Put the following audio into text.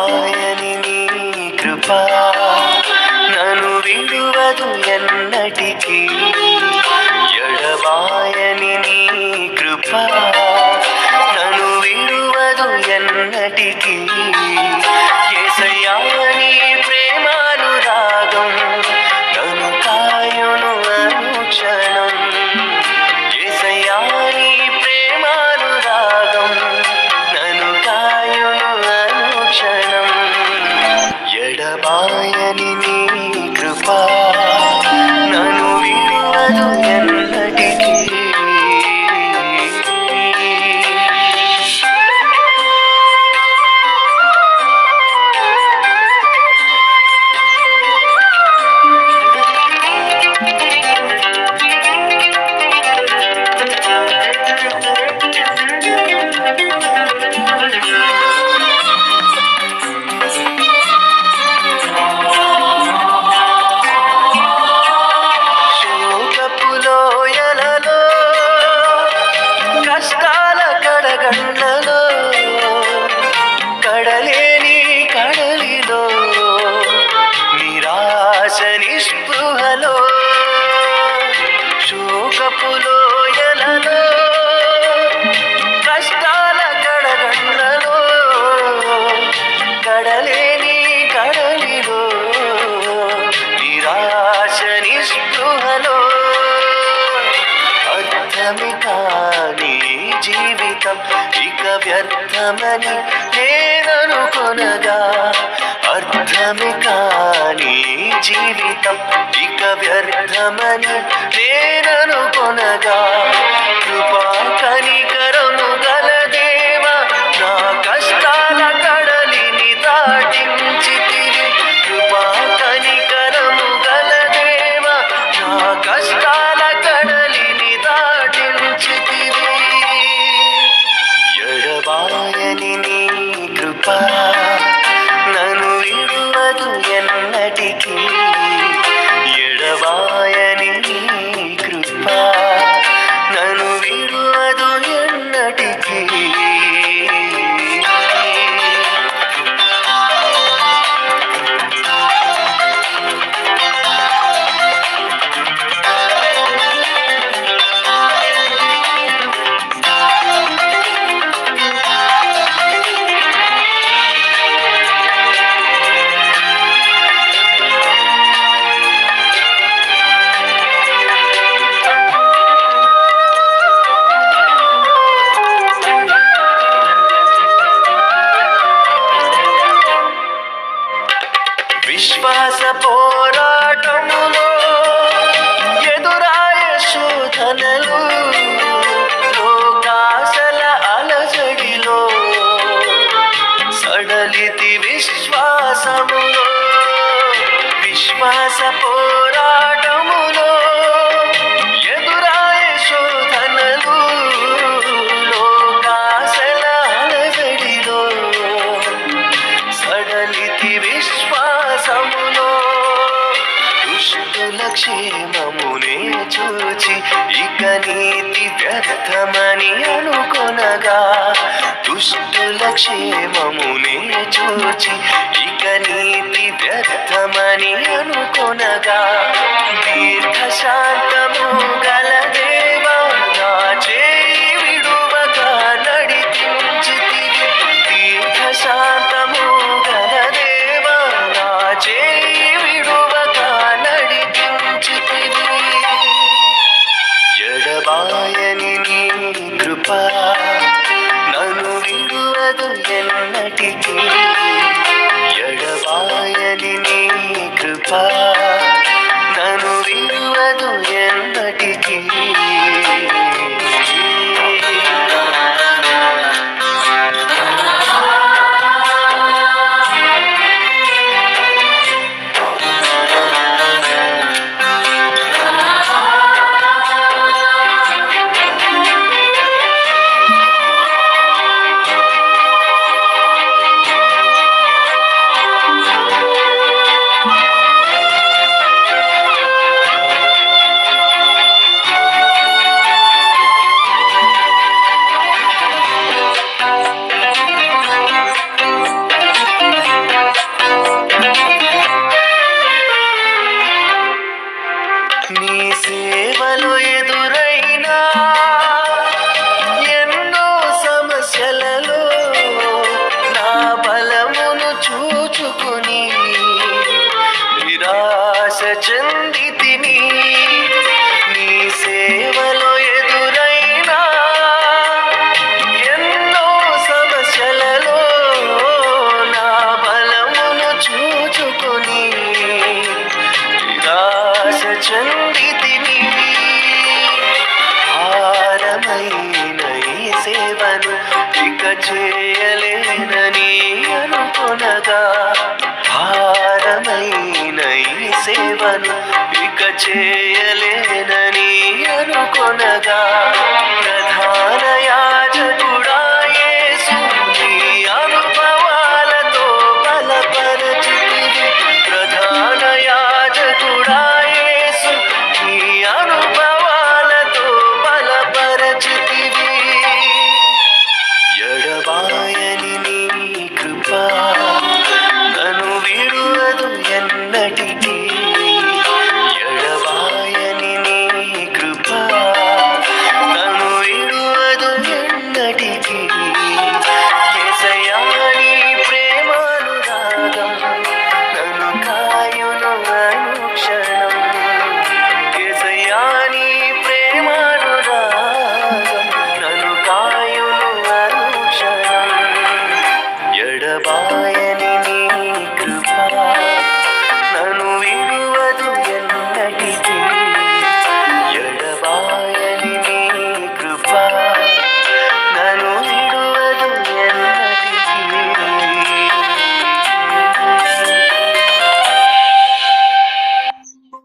ఎడబాయని నీ కృప నన్ను విడువదు ఎన్నటికీ. ఎడబాయని నీ కృప నన్ను విడువదు ఎన్నటికీ. యేసయ్యా నీ ప్రేమానురాగం నన్ను కాయును అనుక్షణం. యేసయ్యా నీ ప్రేమానురాగం నన్ను కాయును అనుక్షణం. ఎడబాయని నీ కృప నన్ను విడువదు ఎన్నటికీ. కష్టాల కడగండ్లలో కడలేని కడలిలో నిరాశ నిస్పృహలో శోకపు లోయలలో కష్టాల కడగండ్లలో కడలేని కడలిలో నిరాశ నిస్పృహలో అర్థమి కాని జీవితం ఇక వ్యర్థమని నేననుకొనగా. అర్థమి కాని జీవితం ఇక వ్యర్థమని నేననుకొనగా. కృపా కనికరము గల దేవా నా కష్టాల కడలిని దాటించితివి. కృపా కనికరము గల దేవా నా కష్టాల కడలిని దాటించితివి. ఎడబాయని నీ కృప నన్ను విడువదు ఎన్నటికీ. ఎడబాయని నీ కృప నన్ను విడువదు ఎన్నటికీ. విశ్వాస పోరాటములో ఎదురాయ శోధనలు లోకాశల అలజడిలో సడలితి విశ్వాసములో. విశ్వాస పోరాటములో ఎదురాయ శోధనలు లోకాశల అలజడిలో సడలితి విశ్వాసములో. దుష్టుల క్షేమమునే చూచి ఇక నీతి వ్యర్థమని అనుకొనగా. దుష్టుల క్షేమమునే చూచి ఇక నీతి వ్యర్థమని అనుకొనగా. దీర్ఘశాంతము గల దేవా నా చేయి విడువక నడిపించితివి. దీర్ఘశాంతము గల దేవా నా చేయి విడువక నడిపించితివి. ఎడబాయని నీ కృప నన్ను విడువదు ఎన్నటికీ. ఎడబాయని నీ కృప నన్ను విడువదు ఎన్నటికీ. ప్రేమను ఇక చేయలేనని అనుకొనగా